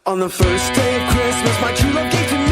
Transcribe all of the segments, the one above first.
On the first day of Christmas, my true love gave to me.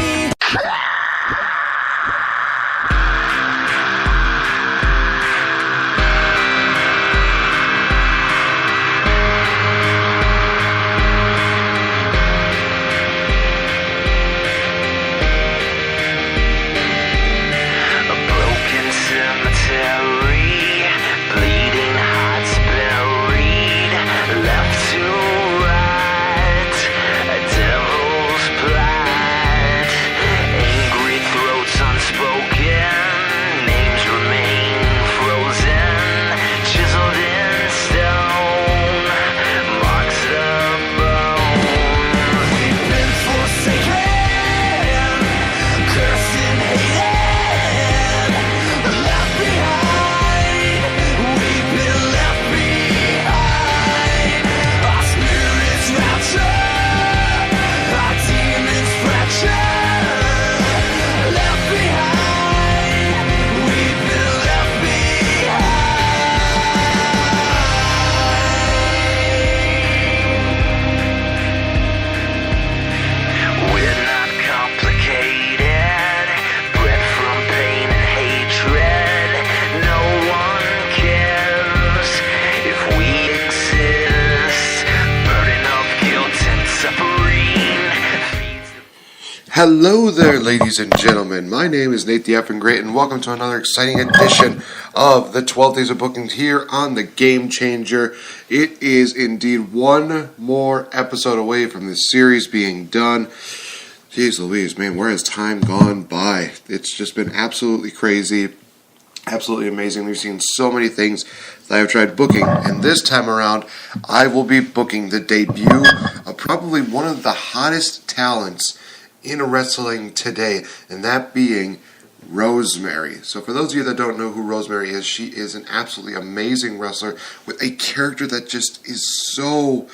Hello there, ladies and gentlemen. My name is Nate the Effing Great, and welcome to another exciting edition of the 12 Days of Bookings here on the Game Changer. It is indeed one more episode away from this series being done. Jeez Louise, man, where has time gone by? It's just been absolutely crazy, absolutely amazing. We've seen so many things that I've tried booking, and this time around, I will be booking the debut of probably one of the hottest talents in wrestling today, and that being Rosemary. So for those of you that don't know who Rosemary is, she is an absolutely amazing wrestler with a character that just is so,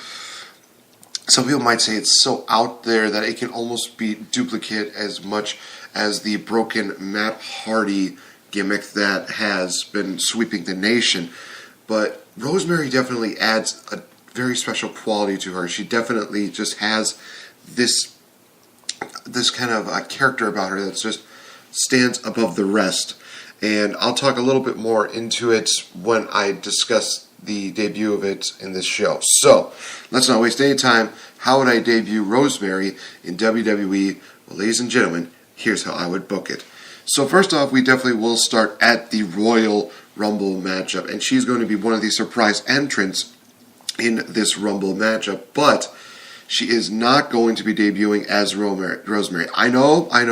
some people might say it's so out there that it can almost be duplicate as much as the broken Matt Hardy gimmick that has been sweeping the nation. But Rosemary definitely adds a very special quality to her. She definitely just has this kind of a character about her that just stands above the rest. And I'll talk a little bit more into it when I discuss the debut of it in this show. So, let's not waste any time. How would I debut Rosemary in WWE? Well, ladies and gentlemen, here's how I would book it. So first off, we definitely will start at the Royal Rumble matchup. And she's going to be one of the surprise entrants in this Rumble matchup. But she is not going to be debuting as Rosemary. I know, a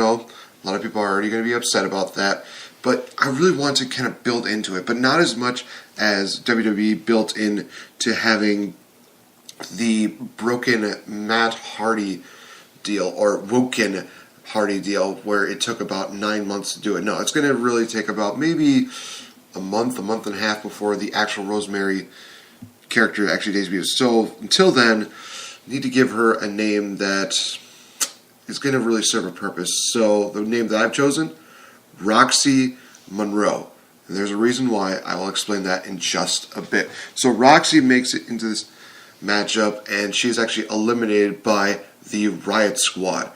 lot of people are already going to be upset about that, but I really want to kind of build into it, but not as much as WWE built in to having the broken Matt Hardy deal, or Woken Hardy deal, where it took about 9 months to do it. No, it's going to really take about maybe a month and a half before the actual Rosemary character actually debuts. So until then, need to give her a name that is going to really serve a purpose. So the name that I've chosen, Roxy Monroe. And there's a reason why. I will explain that in just a bit. So Roxy makes it into this matchup, and she is actually eliminated by the Riot Squad.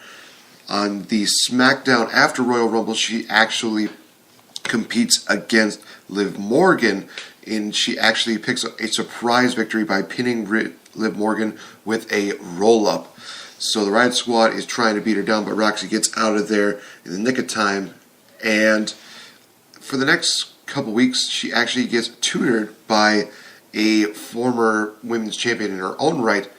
On the SmackDown after Royal Rumble, she actually competes against Liv Morgan, and she actually picks up a surprise victory by pinning Liv Morgan with a roll-up. So the Riot Squad is trying to beat her down, but Roxy gets out of there in the nick of time. And for the next couple weeks, she actually gets tutored by a former women's champion in her own right,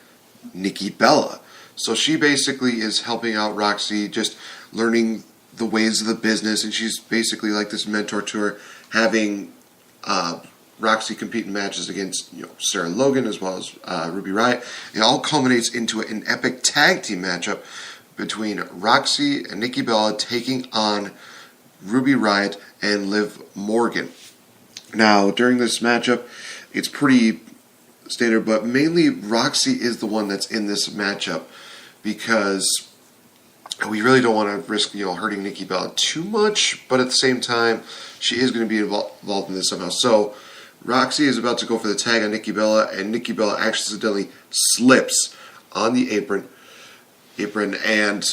Nikki Bella. So she basically is helping out Roxy, just learning the ways of the business, and she's basically like this mentor to her, having Roxy compete in matches against Sarah Logan as well as Ruby Riott. It all culminates into an epic tag team matchup between Roxy and Nikki Bella taking on Ruby Riott and Liv Morgan. Now, during this matchup, it's pretty standard, but mainly Roxy is the one that's in this matchup because we really don't want to risk hurting Nikki Bella too much, but at the same time, she is going to be involved in this somehow. So Roxy is about to go for the tag on Nikki Bella, and Nikki Bella accidentally slips on the apron, apron, and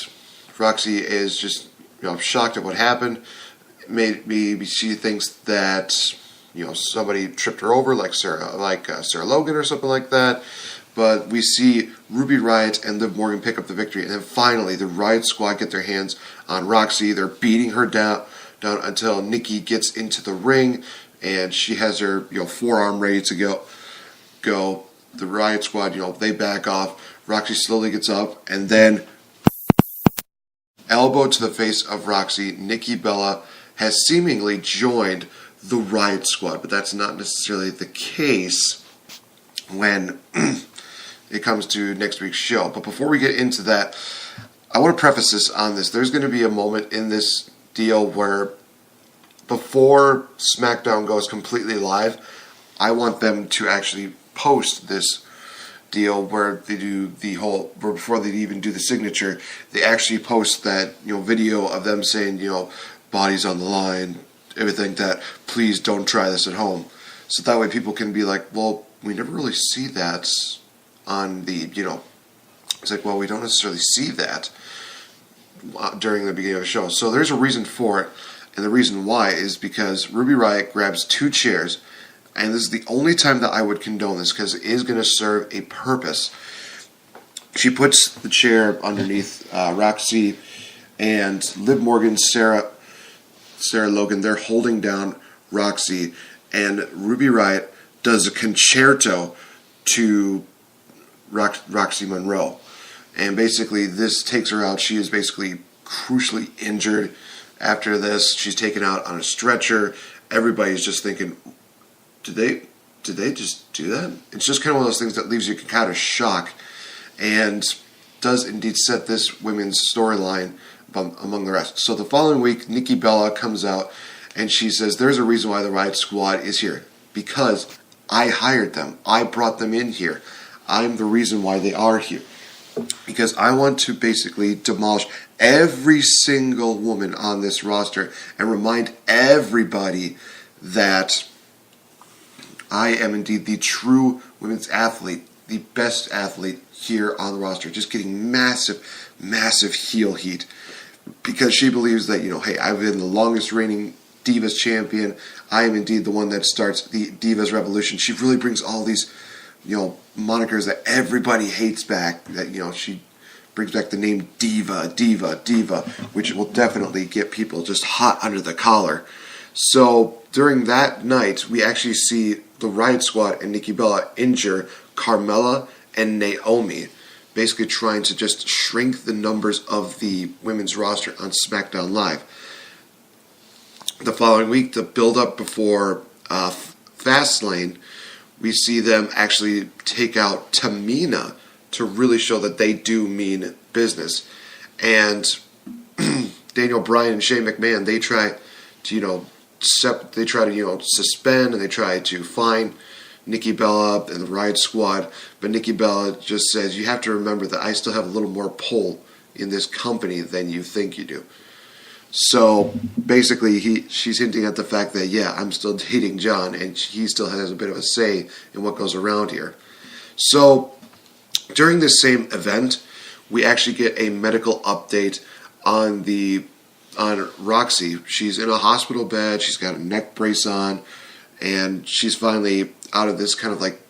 Roxy is just shocked at what happened. Maybe she thinks that somebody tripped her over, like Sarah Logan or something like that. But we see Ruby Riott and Liv Morgan pick up the victory, and then finally the Riott Squad get their hands on Roxy. They're beating her down until Nikki gets into the ring, and she has her forearm ready to go. The Riott Squad, they back off. Roxy slowly gets up, and then elbow to the face of Roxy. Nikki Bella has seemingly joined the Riott Squad, but that's not necessarily the case when it comes to next week's show. But before we get into that, I want to preface this on this. There's going to be a moment in this deal where before SmackDown goes completely live, I want them to actually post this deal where they do before they even do the signature, they actually post that video of them saying bodies on the line, everything that, please don't try this at home. So that way people can be like, well, we never really see that on the, it's like, well, we don't necessarily see that during the beginning of the show. So there's a reason for it, and the reason why is because Ruby Riott grabs 2 chairs, and this is the only time that I would condone this because it is going to serve a purpose. She puts the chair underneath Roxy and Liv Morgan, Sarah Logan. They're holding down Roxy, and Ruby Riott does a concerto to Roxy Monroe. And basically this takes her out. She is basically crucially injured. After this, she's taken out on a stretcher. Everybody's just thinking, did they just do that? It's just kind of one of those things that leaves you kind of shocked, and does indeed set this women's storyline among the rest. So the following week, Nikki Bella comes out and she says, there's a reason why the Riott Squad is here. Because I hired them. I brought them in here. I'm the reason why they are here. Because I want to basically demolish every single woman on this roster and remind everybody that I am indeed the true women's athlete, the best athlete here on the roster. Just getting massive, massive heel heat. Because she believes that, hey, I've been the longest reigning Divas champion. I am indeed the one that starts the Divas Revolution. She really brings all these, monikers that everybody hates back. That, she brings back the name Diva, which will definitely get people just hot under the collar. So during that night, we actually see the Riott Squad and Nikki Bella injure Carmella and Naomi, basically trying to just shrink the numbers of the women's roster on SmackDown Live. The following week, the build-up before Fastlane, we see them actually take out Tamina to really show that they do mean business. And Daniel Bryan and Shane McMahon, they try to, suspend and they try to fine Nikki Bella and the Riott Squad, but Nikki Bella just says, you have to remember that I still have a little more pull in this company than you think you do. So basically she's hinting at the fact that, yeah, I'm still dating John and he still has a bit of a say in what goes around here. So during this same event, we actually get a medical update on Roxy. She's in a hospital bed, she's got a neck brace on, and she's finally out of this kind of like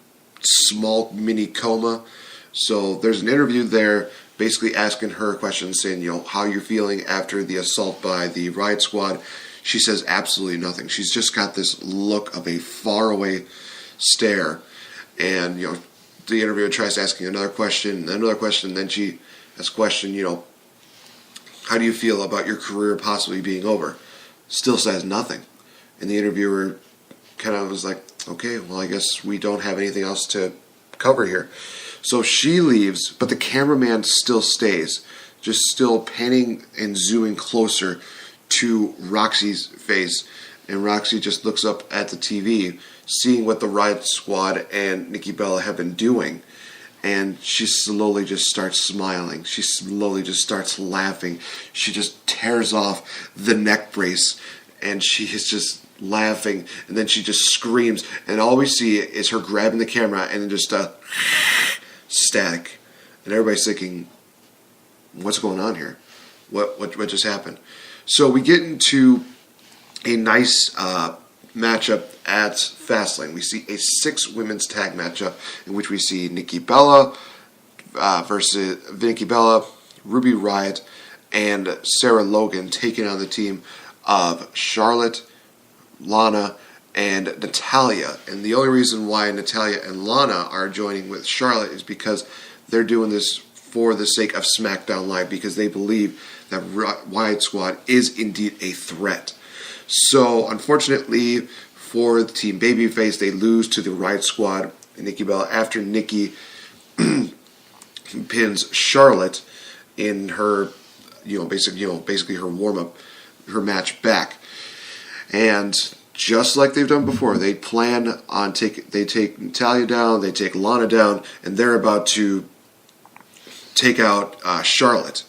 small mini coma. So there's an interview there basically asking her questions, saying, how you're feeling after the assault by the Riott Squad. She says absolutely nothing. She's just got this look of a faraway stare. And, the interviewer tries asking another question, and then she asks a question, how do you feel about your career possibly being over? Still says nothing. And the interviewer kind of was like, okay, well, I guess we don't have anything else to cover here. So she leaves, but the cameraman still stays, just still panning and zooming closer to Roxy's face. And Roxy just looks up at the TV, seeing what the Riott Squad and Nikki Bella have been doing. And she slowly just starts smiling. She slowly just starts laughing. She just tears off the neck brace, and she is just laughing, and then she just screams, and all we see is her grabbing the camera and then just static, and everybody's thinking, what's going on here? What just happened? So we get into a nice matchup at Fastlane. We see a 6 women's tag matchup in which we see Nikki Bella versus Nikki Bella, Ruby Riott, and Sarah Logan taking on the team of Charlotte, Lana, and Natalya. And the only reason why Natalya and Lana are joining with Charlotte is because they're doing this for the sake of SmackDown Live, because they believe that Riott Squad is indeed a threat. So, unfortunately for the Team Babyface, they lose to the Riott Squad and Nikki Bella after Nikki pins Charlotte in her, basically her warm up, her match back. And just like they've done before, they plan on they take Natalya down, they take Lana down, and they're about to take out Charlotte.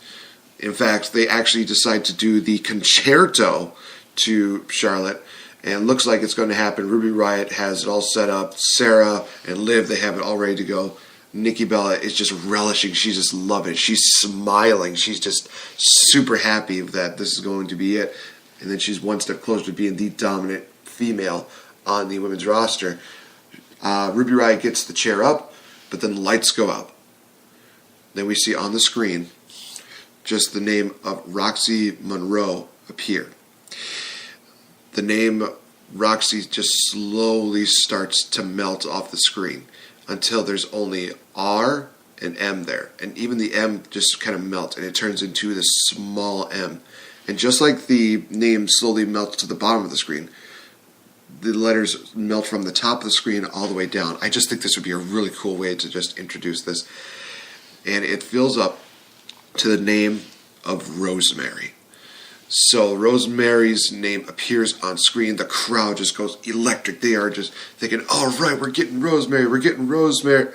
In fact, they actually decide to do the concerto to Charlotte, and it looks like it's going to happen. Ruby Riott has it all set up. Sarah and Liv, they have it all ready to go. Nikki Bella is just relishing. She's just loving it. She's smiling. She's just super happy that this is going to be it. And then she's one step closer to being the dominant female on the women's roster. Ruby Riott gets the chair up, but then the lights go out. Then we see on the screen just the name of Roxy Monroe appear. The name Roxy just slowly starts to melt off the screen until there's only R and M there. And even the M just kind of melts, and it turns into this small M. And just like the name slowly melts to the bottom of the screen, the letters melt from the top of the screen all the way down. I just think this would be a really cool way to just introduce this. And it fills up to the name of Rosemary. So Rosemary's name appears on screen. The crowd just goes electric. They are just thinking, all right, we're getting Rosemary. We're getting Rosemary.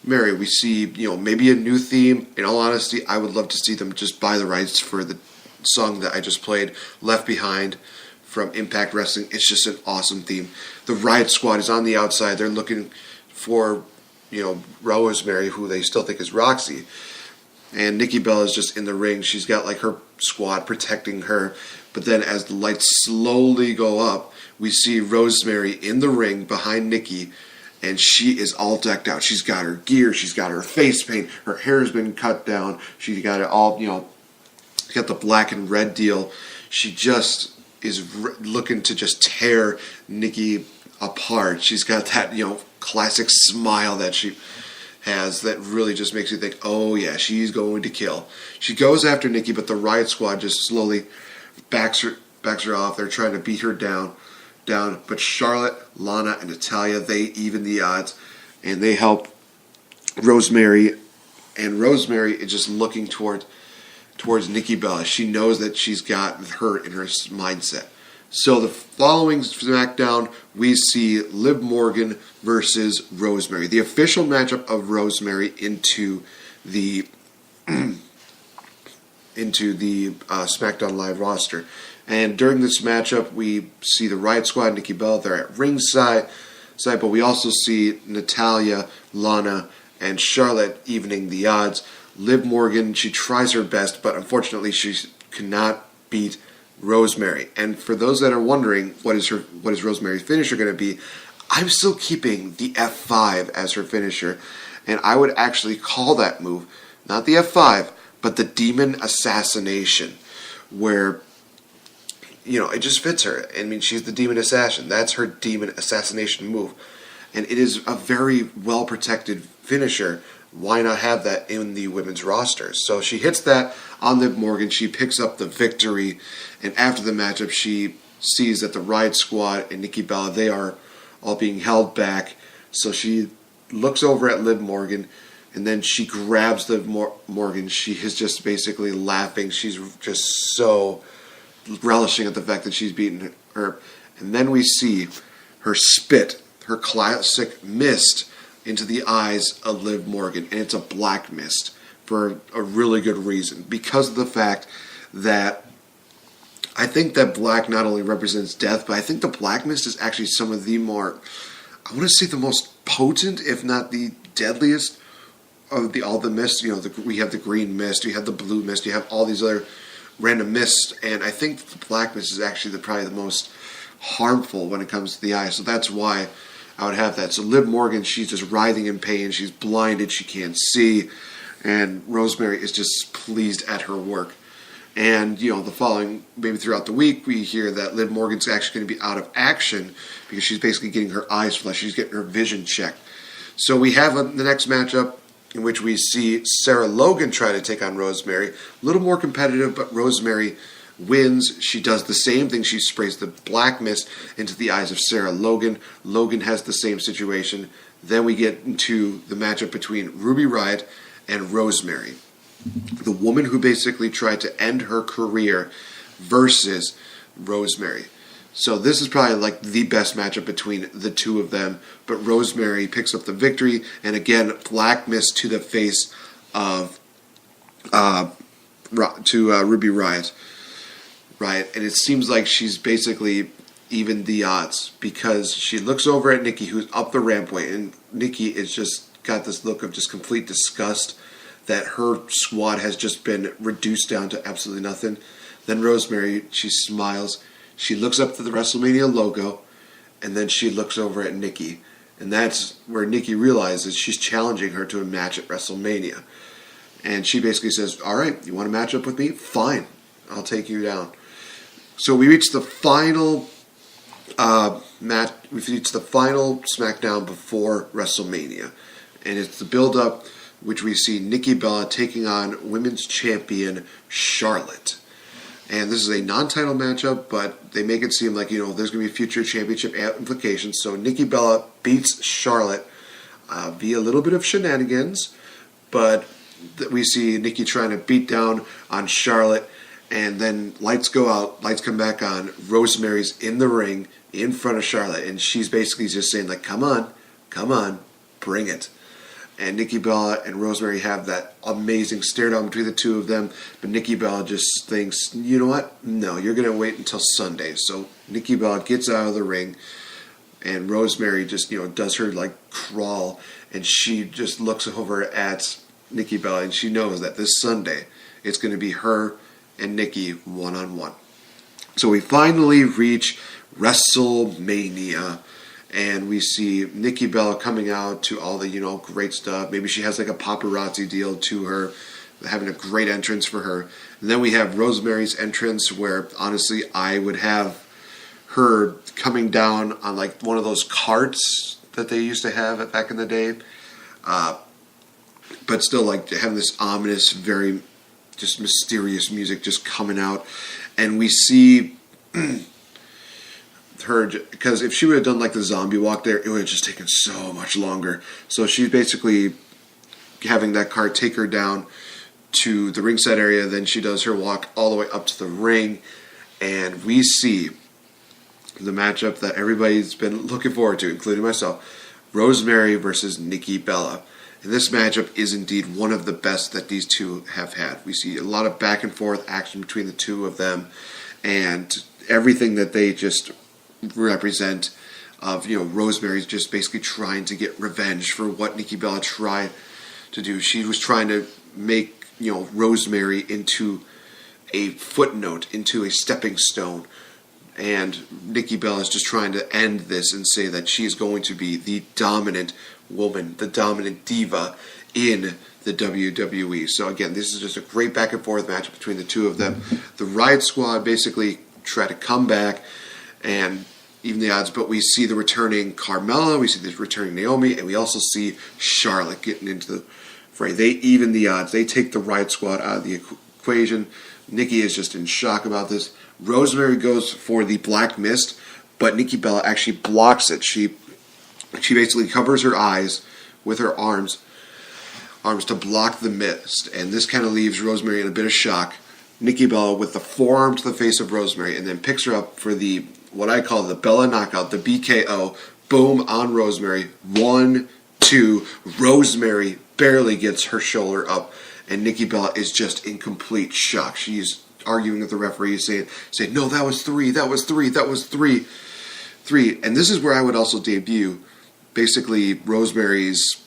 We see, maybe a new theme. In all honesty, I would love to see them just buy the rights for the song that I just played, Left Behind, from Impact Wrestling. It's just an awesome theme. The Riott Squad is on the outside. They're looking for, Rosemary, who they still think is Roxy. And Nikki Bella is just in the ring. She's got like her squad protecting her. But then as the lights slowly go up, we see Rosemary in the ring behind Nikki. And she is all decked out. She's got her gear. She's got her face paint. Her hair has been cut down. She's got it all, got the black and red deal. She just is looking to just tear Nikki apart. She's got that, classic smile that she has that really just makes you think, oh yeah, she's going to kill. She goes after Nikki, but the Riott Squad just slowly backs her off. They're trying to beat her down. But Charlotte, Lana, and Natalya, they even the odds, and they help Rosemary. And Rosemary is just looking towards Nikki Bella. She knows that she's got her in her mindset. So the following SmackDown, we see Liv Morgan versus Rosemary. The official matchup of Rosemary into the SmackDown Live roster. And during this matchup, we see the Riott Squad, Nikki Bella, they're at ringside, but we also see Natalya, Lana, and Charlotte evening the odds. Liv Morgan, she tries her best, but unfortunately she cannot beat Rosemary. And for those that are wondering what is Rosemary's finisher going to be, I'm still keeping the F5 as her finisher. And I would actually call that move, not the F5, but the Demon Assassination, where, it just fits her. I mean, she's the Demon Assassin. That's her Demon Assassination move. And it is a very well-protected finisher. Why not have that in the women's roster? So she hits that on Liv Morgan. She picks up the victory. And after the matchup, she sees that the Riott Squad and Nikki Bella, they are all being held back. So she looks over at Liv Morgan, and then she grabs Liv Morgan. She is just basically laughing. She's just so relishing at the fact that she's beaten her. And then we see her spit, her classic mist, into the eyes of Liv Morgan. And it's a black mist for a really good reason. Because of the fact that I think that black not only represents death, but I think the black mist is actually some of the more, I want to say the most potent, if not the deadliest, all the mist. We have the green mist, you have the blue mist, you have all these other random mists, and I think the black mist is actually probably the most harmful when it comes to the eye. So that's why I would have that. So Liv Morgan, she's just writhing in pain. She's blinded. She can't see. And Rosemary is just pleased at her work. And, the following, maybe throughout the week, we hear that Liv Morgan's actually going to be out of action because she's basically getting her eyes flushed. She's getting her vision checked. So we have the next matchup in which we see Sarah Logan try to take on Rosemary. A little more competitive, but Rosemary wins. She does the same thing. She sprays the black mist into the eyes of Sarah Logan. Logan has the same situation. Then we get into the matchup between Ruby Riott and Rosemary, the woman who basically tried to end her career versus Rosemary. So this is probably like the best matchup between the two of them. But Rosemary picks up the victory, and again, black mist to the face of Ruby Riott. Right, and it seems like she's basically evened the odds because she looks over at Nikki, who's up the rampway, and Nikki is just got this look of just complete disgust that her squad has just been reduced down to absolutely nothing. Then Rosemary, she smiles, she looks up to the WrestleMania logo, and then she looks over at Nikki, and that's where Nikki realizes she's challenging her to a match at WrestleMania. And she basically says, all right, you want to match up with me? Fine, I'll take you down. So we reached the final match. We've reached the final SmackDown before WrestleMania, and it's the build-up, which we see Nikki Bella taking on Women's Champion Charlotte. And this is a non-title matchup, but they make it seem like there's going to be future championship implications. So Nikki Bella beats Charlotte via a little bit of shenanigans, but we see Nikki trying to beat down on Charlotte. And then lights go out, lights come back on. Rosemary's in the ring in front of Charlotte, and she's basically just saying, like, come on, bring it. And Nikki Bella and Rosemary have that amazing stare down between the two of them, but Nikki Bella just thinks, you know what? No, you're going to wait until Sunday. So Nikki Bella gets out of the ring, and Rosemary just, does her, crawl, and she just looks over at Nikki Bella, and she knows that this Sunday it's going to be her and Nikki one-on-one. So we finally reach WrestleMania, and we see Nikki Bella coming out to all the, great stuff. Maybe she has a paparazzi deal to her, having a great entrance for her. And then we have Rosemary's entrance, where honestly I would have her coming down on one of those carts that they used to have back in the day. But still having this ominous, very just mysterious music just coming out, and we see her, because if she would have done the zombie walk there, it would have just taken so much longer. So she's basically having that cart take her down to the ringside area. Then she does her walk all the way up to the ring, and we see the matchup that everybody's been looking forward to, including myself: Rosemary versus Nikki Bella. And this matchup is indeed one of the best that these two have had. We see a lot of back and forth action between the two of them, and everything that they just represent of, Rosemary's just basically trying to get revenge for what Nikki Bella tried to do. She was trying to make, Rosemary into a footnote, into a stepping stone. And Nikki Bella is just trying to end this and say that she is going to be the dominant woman, the dominant diva in the WWE. So again, this is just a great back and forth match between the two of them. The Riott Squad basically try to come back and even the odds, but we see the returning Carmella, we see the returning Naomi, and we also see Charlotte getting into the fray. They even the odds. They take the Riott Squad out of the equation. Nikki is just in shock about this. Rosemary goes for the black mist, but Nikki Bella actually blocks it. She basically covers her eyes with her arms to block the mist, and this kind of leaves Rosemary in a bit of shock. Nikki Bella with the forearm to the face of Rosemary, and then picks her up for the, what I call the Bella knockout, the BKO. Boom on Rosemary. 1, 2. Rosemary barely gets her shoulder up, and Nikki Bella is just in complete shock. She's arguing with the referee, saying, no, that was 3, that was 3, that was 3. And this is where I would also debut basically Rosemary's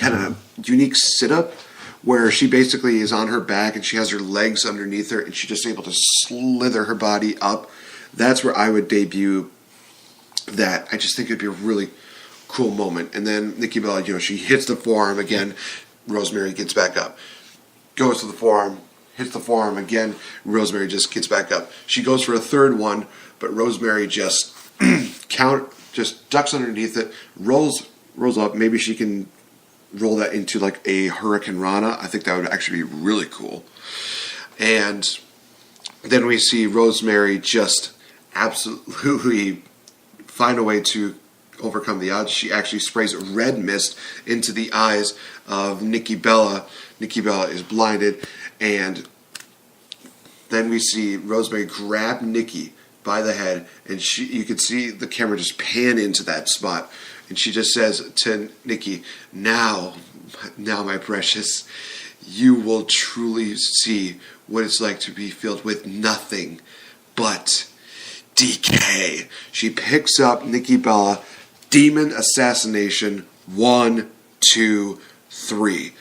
kind of unique sit-up where she basically is on her back and she has her legs underneath her and she's just able to slither her body up. That's where I would debut that. I just think it'd be a really cool moment. And then Nikki Bella, she hits the forearm again. Rosemary gets back up. Goes to the forearm, hits the forearm again. Rosemary just gets back up. She goes for a third one, but Rosemary just just ducks underneath it, rolls up. Maybe she can roll that into like a Hurricane Rana. I think that would actually be really cool. And then we see Rosemary just absolutely find a way to overcome the odds. She actually sprays red mist into the eyes of Nikki Bella. Nikki Bella is blinded, and then we see Rosemary grab Nikki by the head, and you can see the camera just pan into that spot, and she just says to Nikki, now my precious, you will truly see what it's like to be filled with nothing but decay. She picks up Nikki Bella, Demon Assassination, 1, 2, 3.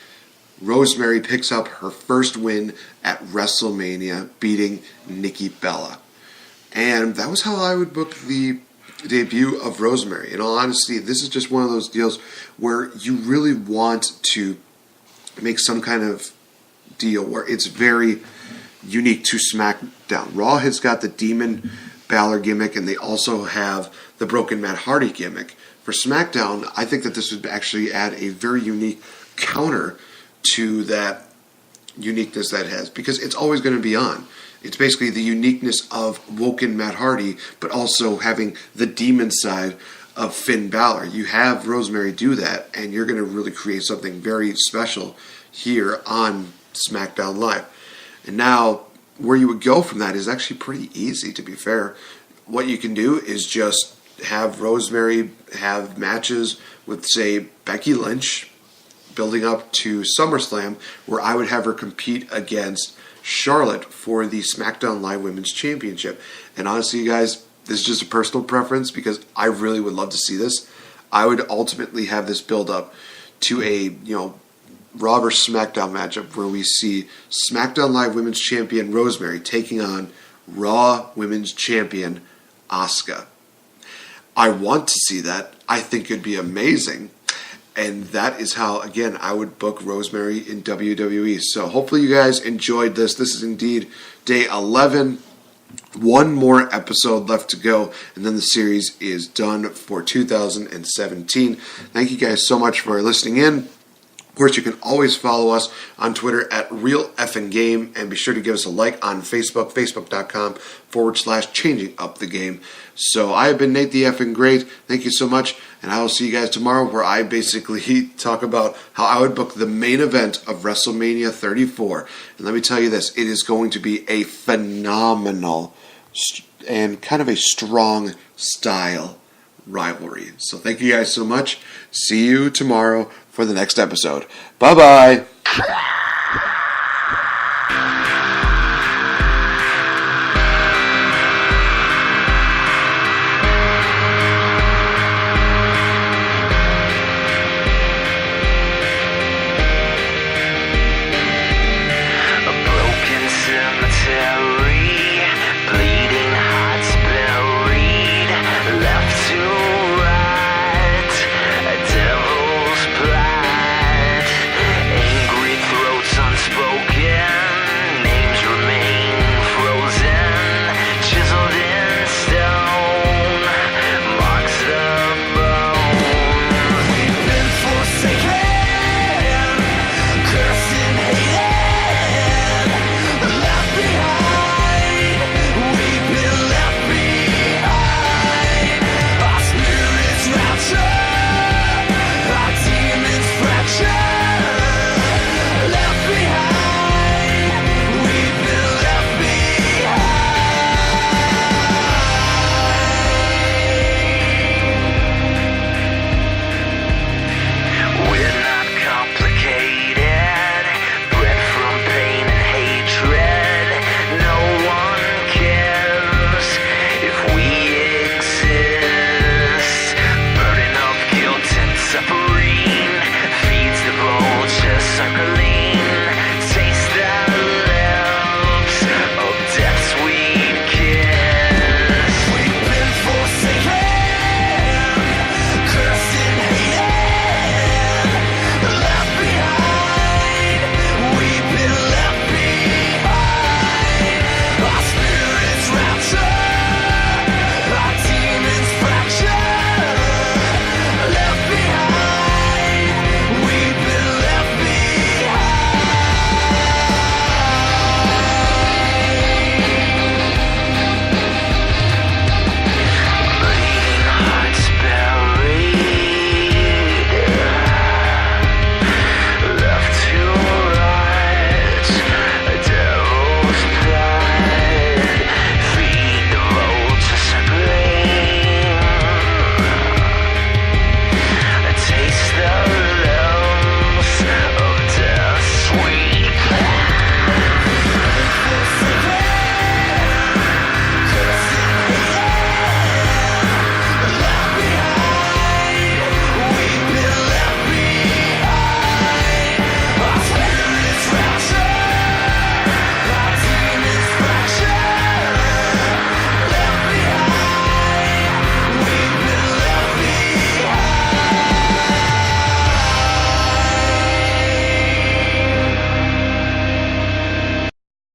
Rosemary picks up her first win at WrestleMania, beating Nikki Bella. And that was how I would book the debut of Rosemary. In all honesty, this is just one of those deals where you really want to make some kind of deal where it's very unique to SmackDown. Raw has got the Demon Balor gimmick, and they also have the Broken Matt Hardy gimmick. For SmackDown, I think that this would actually add a very unique counter to that uniqueness that it has, because it's always going to be on. It's basically the uniqueness of Woken Matt Hardy, but also having the demon side of Finn Balor. You have Rosemary do that, and you're going to really create something very special here on SmackDown Live. And now, where you would go from that is actually pretty easy, to be fair. What you can do is just have Rosemary have matches with, say, Becky Lynch, building up to SummerSlam, where I would have her compete against Charlotte for the SmackDown Live Women's Championship. And honestly, you guys, this is just a personal preference because I really would love to see this. I would ultimately have this build up to a, Raw vs. SmackDown matchup where we see SmackDown Live Women's Champion Rosemary taking on Raw Women's Champion Asuka. I want to see that. I think it'd be amazing. And that is how, again, I would book Rosemary in WWE. So hopefully you guys enjoyed this. This is indeed day 11. One more episode left to go, and then the series is done for 2017. Thank you guys so much for listening in. Of course, you can always follow us on Twitter at RealFNGame, and be sure to give us a like on Facebook, facebook.com/changing up the game. So I have been Nate the Effing Great. Thank you so much, and I will see you guys tomorrow, where I basically talk about how I would book the main event of WrestleMania 34. And let me tell you this, it is going to be a phenomenal and kind of a strong style rivalry. So thank you guys so much. See you tomorrow for the next episode. Bye-bye.